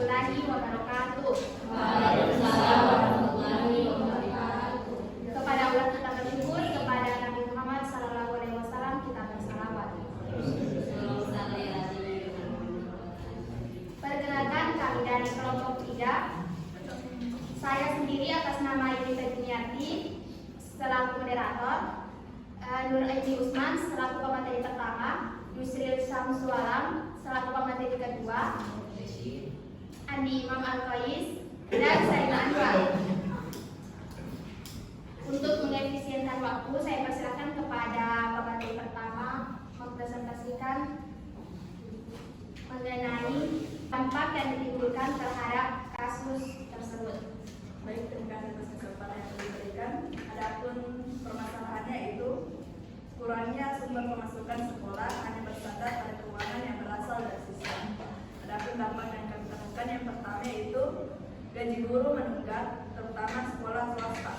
warahmatullahi wabarakatuh. Waalaikumsalam warahmatullahi wabarakatuh. Kepada Allah kita bersyukur, kepada Nabi Muhammad SAW kita bersalawat. Perkenalkan, kami dari kelompok 3. Saya sendiri atas nama Yunita Juniati selaku moderator, Nur Aini Usman selaku pemateri pertama, Yusril Samsualam selaku pemateri kedua, Andi Imam Al-Qais, dan saya Anwar. Untuk mengefisienkan waktu, saya persilakan kepada pemateri pertama mempresentasikan mengenai dampak yang ditimbulkan terhadap kasus tersebut. Baik, terima kasih atas kesempatan yang diberikan. Adapun permasalahannya itu kurangnya sumber pemasukan sekolah hanya bersandar pada keuangan yang berasal dari siswa. Adapun dampak yang kami temukan yang pertama yaitu gaji guru menunggak, terutama sekolah swasta.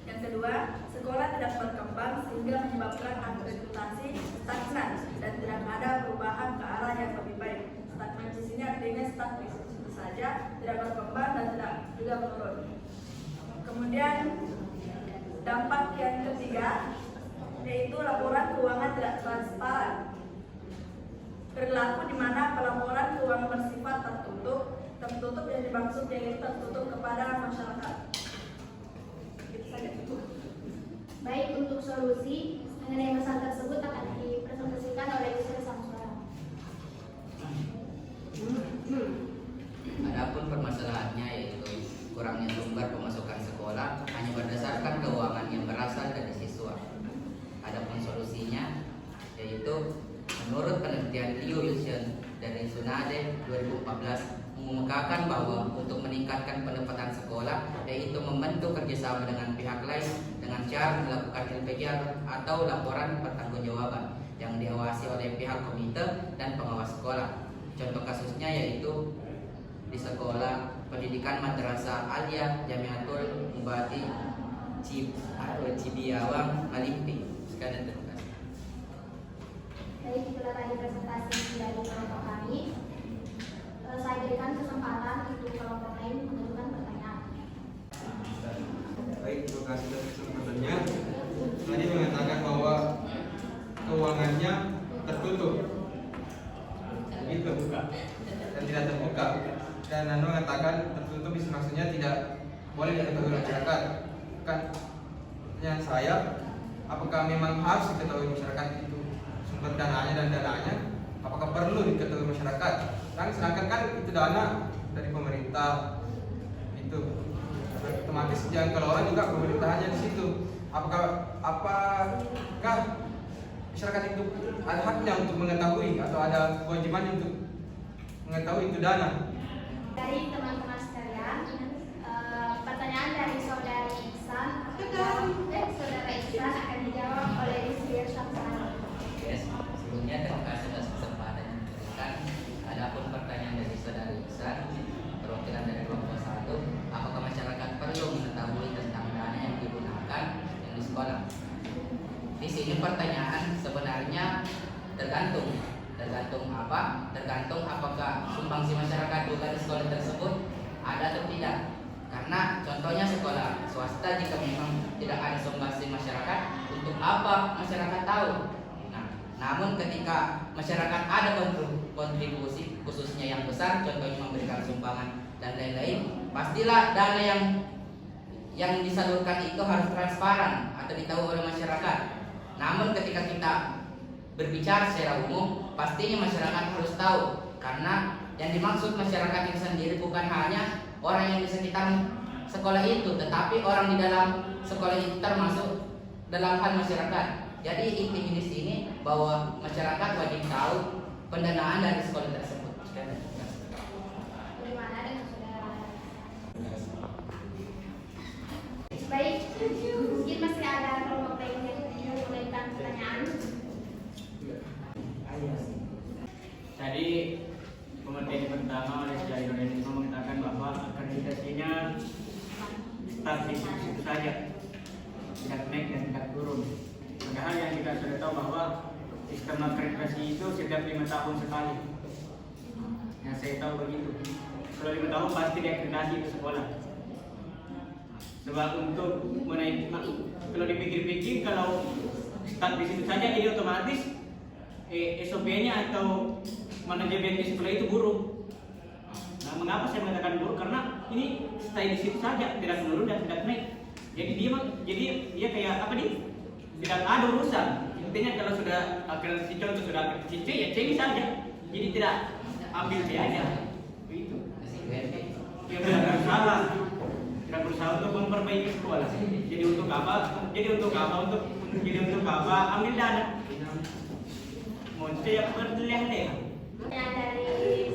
Yang kedua, sekolah tidak berkembang sehingga menyebabkan akreditasi stagnan dan tidak ada perubahan ke arah yang lebih baik. Stagnan di sini artinya stagnan itu saja, tidak berkembang dan tidak juga menurun. Kemudian dampak yang ketiga yaitu laporan keuangan tidak transparan. Berlaku di mana pelaporan keuangan bersifat tertutup yang dimaksud yaitu tertutup kepada masyarakat. Itu saja. Baik, untuk solusi mengenai masalah tersebut akan dipresentasikan oleh Yusril Samsualam. Adapun permasalahannya yaitu kurangnya sumber pemasukan sekolah hanya berdasarkan keuangan yang berasal dari siswa. Adapun solusinya yaitu menurut penelitian Liu Yuxian dari Sunade 2014 mengemukakan bahwa untuk meningkatkan pendapatan sekolah yaitu membentuk kerjasama dengan pihak lain dengan cara melakukan LPG atau laporan pertanggungjawaban yang diawasi oleh pihak komite dan pengawas sekolah. Contoh kasusnya yaitu di sekolah pendidikan Madrasah Alia Jamiatul Mubati Cibiawang Malimpi. Sekian, terima kasih. Baik, itulah tadi presentasi dari kelompok kami. Saya berikan kesempatan untuk kelompok lain mengajukan pertanyaan. Baik, terima kasih atas kesempatannya. Tadi mengatakan bahwa keuangannya tertutup, begitu, dan tidak terbuka. Dan Anda mengatakan tertutup itu maksudnya tidak boleh diketahui masyarakat. Kan pertanyaan saya, apakah memang harus diketahui masyarakat itu sumber dananya dan dananya? Apakah perlu diketahui masyarakat? Sedangkan kan itu dana dari pemerintah, itu otomatis jangan kelola juga pemerintahannya di situ. Apakah masyarakat itu ada haknya untuk mengetahui atau ada kewajibannya untuk mengetahui itu dana? Dari teman-teman sekalian, pertanyaan dari saudara Ihsan akan dijawab oleh Yusril Samsualam. Yes. Sebelumnya terima kasih atas kesempatan yang diberikan. Adapun pertanyaan dari saudara Ihsan, perwakilan dari kelompok 1, apakah masyarakat perlu mengetahui tentang dana yang digunakan yang di sekolah? Di sini pertanyaan sebenarnya tergantung apa? Tergantung apakah sumbangsi masyarakat juga di sekolah tersebut ada atau tidak. Karena contohnya sekolah swasta jika memang tidak ada sumbangsi masyarakat, untuk apa masyarakat tahu? Namun ketika masyarakat ada kontribusi khususnya yang besar, contohnya memberikan sumbangan dan lain-lain, pastilah dana yang disalurkan itu harus transparan atau ditahu oleh masyarakat. Namun ketika kita berbicara secara umum, pastinya masyarakat harus tahu, karena yang dimaksud masyarakat itu sendiri bukan hanya orang yang di sekitar sekolah itu, tetapi orang di dalam sekolah itu termasuk dalam hal masyarakat. Jadi intinya di sini bahwa masyarakat wajib tahu pendanaan dari sekolah tersebut. Bagaimana dengan saudara? Baik, mungkin masih ada kelompok lain yang ingin memberikan pertanyaan. Tadi pemateri pertama oleh Saudara Indonesia mengatakan bahwa akreditasinya statis itu saja, tidak naik dan tidak turun. Padahal yang kita sudah tahu bahwa sistem akreditasi itu setiap 5 tahun sekali. Yang saya tahu begitu. Kalau 5 tahun pasti diakreditasi ke sekolah. Sebab untuk menaik, kalau dipikir-pikir kalau start di situ saja jadi otomatis SOP-nya atau manajemen di sekolah itu buruk. Nah, mengapa saya mengatakan buruk? Karena ini stay di situ saja, tidak menurun dan tidak naik. Jadi dia kayak apa nih? Tidak ada urusan. Intinya kalau sudah akreditasi contoh sudah akreditasi C ya C saja. Jadi tidak ambil B aja. Itu. Yang tidak berusaha untuk memperbaiki sekolah. Jadi untuk apa? Untuk apa? Ambil dana. Mau siap berleha-leha. Yang dari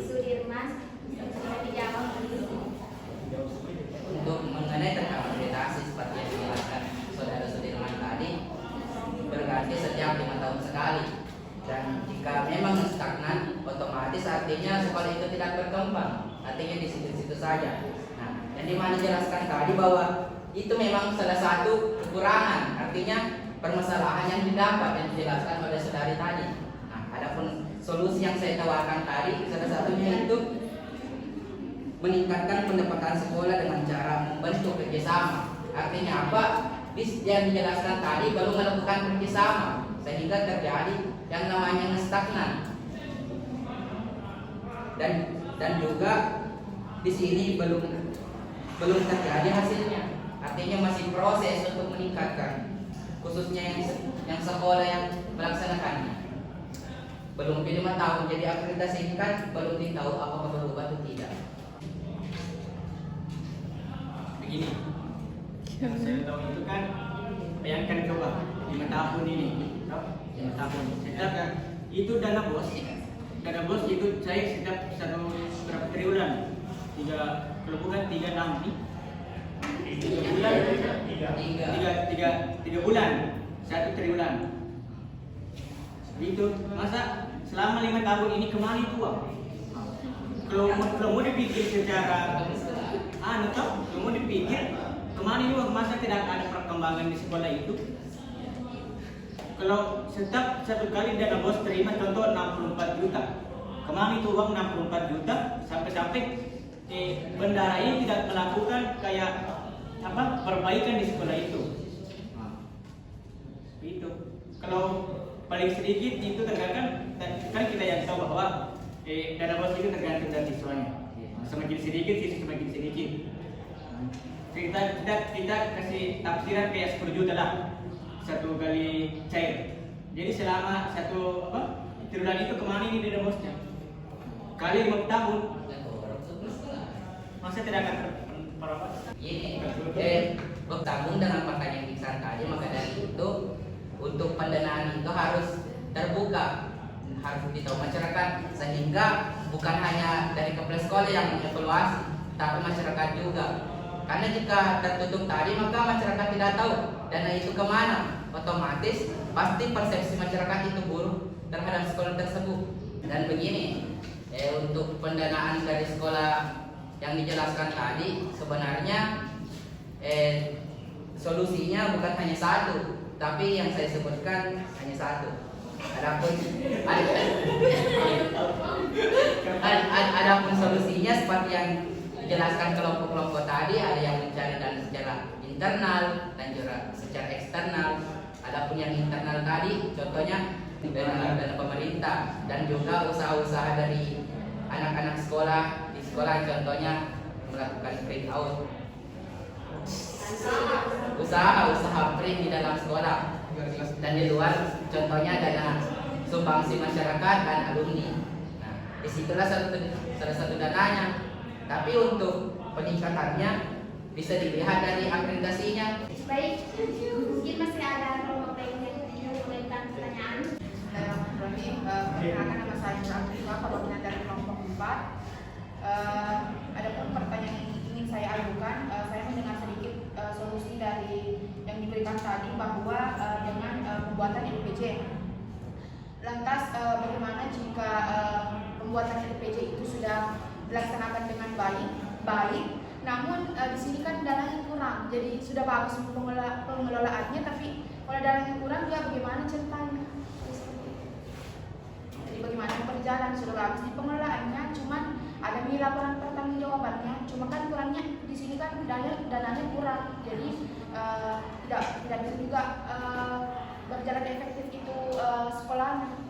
Sudirman sudah dijawab. Untuk mengenai tentang akreditasi seperti yang dijelaskan saudara Sudirman tadi, berganti setiap 5 tahun sekali. Dan jika memang stagnan, otomatis artinya sekolah itu tidak berkembang. Artinya di situ-situ saja. Nah, yang dimana jelaskan tadi bahwa itu memang salah satu kekurangan. Artinya permasalahan yang didapat yang dijelaskan oleh saudari tadi. Nah, adapun solusi yang saya tawarkan tadi, salah satunya itu meningkatkan pendapatan sekolah dengan cara membentuk kerjasama. Artinya apa? Yang dijelaskan tadi baru melakukan kerjasama sehingga terjadi yang namanya stagnan. Dan juga di sini belum terjadi hasilnya. Artinya masih proses untuk meningkatkan, khususnya yang sekolah yang melaksanakannya. Belum 5 tahun, jadi akreditasi ini kan belum tahu apakah berubah atau tidak. Begini, yang saya tahu itu kan, bayangkan coba 5 tahun ini, 5 tahun. Setiap itu dana bos itu saya setiap satu berapa triwulan, 3 bulan 3 nanti, 3 bulan, 3 bulan, 1 triwulan. Itu masa selama 5 tahun ini kemana itu uang? Kalau mau dipikir secara kalau mau dipikir kemana itu uang, masa tidak ada perkembangan di sekolah itu? Kalau setiap satu kali dana bos terima contoh 64 juta, kemana itu uang 64 juta sampai bendara ini tidak melakukan kayak apa perbaikan di sekolah itu. Itu kalau paling sedikit itu tergantung kan kita yang tahu bahwa dana bos itu tergantung dari siswanya. Semakin sedikit siswa semakin sedikit. Kita kasih tafsiran kayak 10 juta lah 1 kali cair. Jadi selama 1 triwulan itu kemana ini dana bosnya? Kali 5 tahun. Masa tidak akan Ini bertanggung dengan pertanyaan Iksan tadi, maka dari itu untuk pendanaan itu harus terbuka, harus ditahu masyarakat, sehingga bukan hanya dari kepala sekolah yang mengevaluasi, tapi masyarakat juga. Karena jika tertutup tadi, maka masyarakat tidak tahu dana itu kemana, otomatis pasti persepsi masyarakat itu buruk terhadap sekolah tersebut. Dan begini, untuk pendanaan dari sekolah yang dijelaskan tadi, sebenarnya solusinya bukan hanya satu, tapi yang saya sebutkan hanya satu. Adapun solusinya seperti yang dijelaskan kelompok-kelompok tadi, ada yang mencari dana secara internal dan juga secara eksternal. Adapun yang internal tadi, contohnya dana pemerintah dan juga usaha-usaha dari anak-anak sekolah di sekolah, contohnya melakukan print out, usaha print di dalam sekolah, dan di luar contohnya dana sumbangsi masyarakat dan alumni. Nah, disitulah salah satu dananya. Tapi untuk peningkatannya bisa dilihat dari akreditasinya. Baik, mungkin masih ada kelompok lain yang mengajukan pertanyaan. Perkenalkan nama saya Nurafifah, koordinator dari kelompok 4. Ada pun pertanyaan yang ingin saya ajukan, saya mendengar sedikit solusi dari yang diberikan tadi bahwa dengan pembuatan LPJ. Lantas bagaimana jika pembuatan LPJ itu sudah dilaksanakan dengan baik, namun di sini kan dananya kurang, jadi sudah bagus pengelolaannya, tapi kalau dananya kurang, ya bagaimana ceritanya? bagaimana berjalan, sudah bagus di pengelolaannya, cuman ada nih laporan pertanggungjawabannya, cuma kan kurangnya di sini kan dananya kurang, jadi tidak bisa juga berjalan efektif itu sekolahnya.